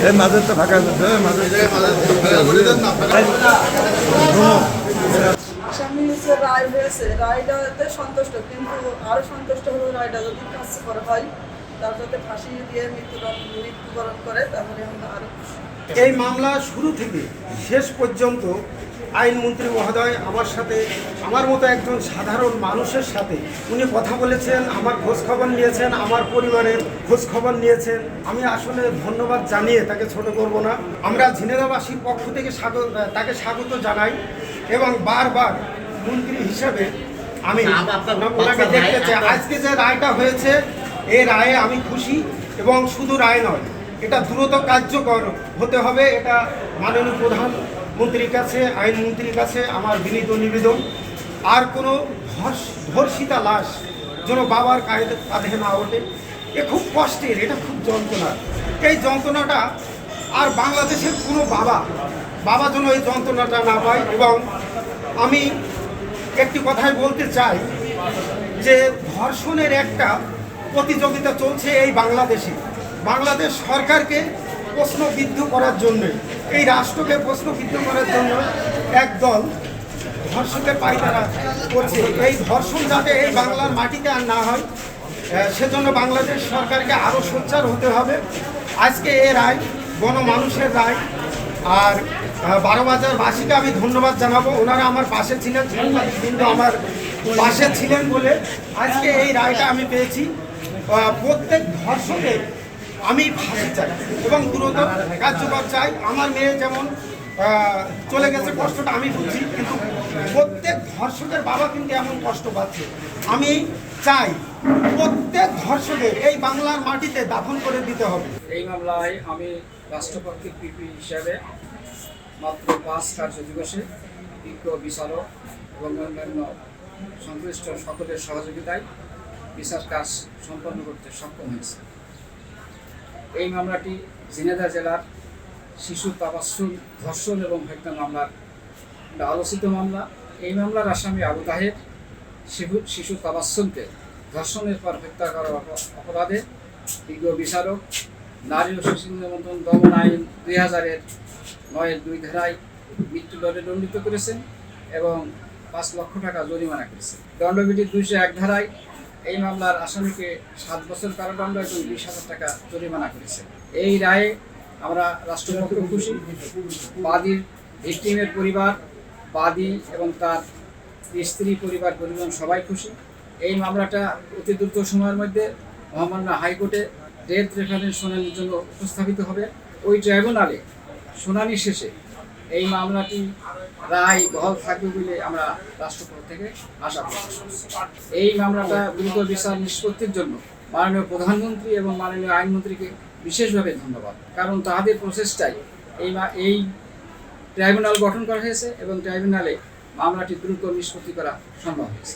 এই মাঝেরটা ফাঁকা করতে আসামি হচ্ছে রায় হয়েছে, রায়টাতে সন্তুষ্ট, কিন্তু আরো সন্তুষ্ট হলো রায়টা যদি কার্যকর হয়, তার যাতে ফাঁসি দিয়ে মৃত্যুবরণ করে, তাহলে আমরা আরো খুশি। এই মামলা শুরু থেকে শেষ পর্যন্ত আইনমন্ত্রী মহোদয় আমার সাথে, আমার মতো একজন সাধারণ মানুষের সাথে উনি কথা বলেছেন, আমার খোঁজখবর নিয়েছেন, আমার পরিবারের খোঁজখবর নিয়েছেন। আমি আসলে ধন্যবাদ জানিয়ে তাকে ছোট করব না। আমরা ঝিনেদাবাসীর পক্ষ থেকে তাকে স্বাগত জানাই এবং বারবার মন্ত্রী হিসেবে আমি ওনাকে দেখতে চাই। আজকে যে রায়টা হয়েছে এই রায়ে আমি খুশি, এবং শুধু রায় নয়, এটা দ্রুত কার্যকর হতে হবে। এটা মাননীয় প্রধানমন্ত্রীর কাছে, আইনমন্ত্রীর কাছে আমার বিনীত নিবেদন। আর কোনো ধর্ষিতা লাশ যেন বাবার কাঁধে না ওঠে। এ খুব কষ্টের, এটা খুব যন্ত্রণার। এই যন্ত্রণাটা আর বাংলাদেশের কোনো বাবা যেন এই যন্ত্রণাটা না পায়। এবং আমি একটি কথাই বলতে চাই যে ধর্ষণের একটা প্রতিযোগিতা চলছে এই বাংলাদেশে। বাংলাদেশ সরকারকে প্রশ্নবিদ্ধ করার জন্য, এই রাষ্ট্রকে প্রশ্নবিদ্ধ করার জন্য একদল ধর্ষকের পায়তারা করছে। এই ধর্ষণ যাতে এই বাংলার মাটিতে আর না হয়, সেজন্য বাংলাদেশ সরকারকে আরও সোচ্চার হতে হবে। আজকে এই রায় গণমানুষের রায়। আর 12 বাজারবাসীকে আমি ধন্যবাদ জানাবো, ওনারা আমার পাশে ছিলেন, কিন্তু আমার পাশে ছিলেন বলে আজকে এই রায়টা আমি পেয়েছি। প্রত্যেক ধর্ষকের আমি ফাঁসি চাই এবং দ্রুত কার্যকর চাই। আমার মেয়ে যেমন চলে গেছে, কষ্টটা আমি বুঝছি, কিন্তু প্রত্যেক ধর্ষকের বাবা কিন্তু এমন কষ্ট পাচ্ছে। আমি চাই প্রত্যেক ধর্ষকের এই বাংলার মাটিতে দাফন করে দিতে হবে। এই মামলায় আমি রাষ্ট্রপক্ষের পিপি হিসাবে মাত্র 5 কার্যদিবসে বিজ্ঞ বিচারক এবং অন্যান্য সংশ্লিষ্ট সকলের সহযোগিতায় বিচার কাজ সম্পন্ন করতে সক্ষম হয়েছে। এই মামলাটি ঝিনাইদহ জেলার শিশু তাবাসসুম ধর্ষণ এবং হত্যা মামলার একটা আলোচিত মামলা। এই মামলার আসামি আবু তাহের শিশু তাবাসসুমকে ধর্ষণের পর হত্যা করার অপরাধে বিজ্ঞ বিচারক নারী ও শিশু নিবন্ধন দমন আইন 2009-2 ধারায় মৃত্যুদণ্ডে দণ্ডিত করেছেন এবং 5 লক্ষ টাকা জরিমানা করেছেন। দণ্ডবিধির 201 ধারায় এই মামলার আসামিকে 7 বছর কারাদণ্ড এবং 20,000 টাকা জরিমানা করেছে। এই রায়ে আমরা রাষ্ট্রপক্ষ খুশি, বাদীর ভিকটিমের পরিবার, বাদী এবং তার স্ত্রী, পরিজন সবাই খুশি। এই মামলাটা অতি দ্রুত সময়ের মধ্যে মহামান্য হাইকোর্টে ডেথ রেফারেন্স শুনানির জন্য উপস্থাপিত হবে। ওই ট্রাইব্যুনালে শুনানি শেষে এই মামলাটি রায় বহাল থাকবে বলে আমরা রাষ্ট্রপক্ষ থেকে আশা প্রকাশ করছি। এই মামলাটা দ্রুত বিচার নিষ্পত্তির জন্য মাননীয় প্রধানমন্ত্রী এবং মাননীয় আইনমন্ত্রীকে বিশেষভাবে ধন্যবাদ, কারণ তাদের প্রচেষ্টায় এই ট্রাইব্যুনাল গঠন করা হয়েছে এবং ট্রাইব্যুনালে মামলাটি দ্রুত নিষ্পত্তি করা সম্ভব হয়েছে।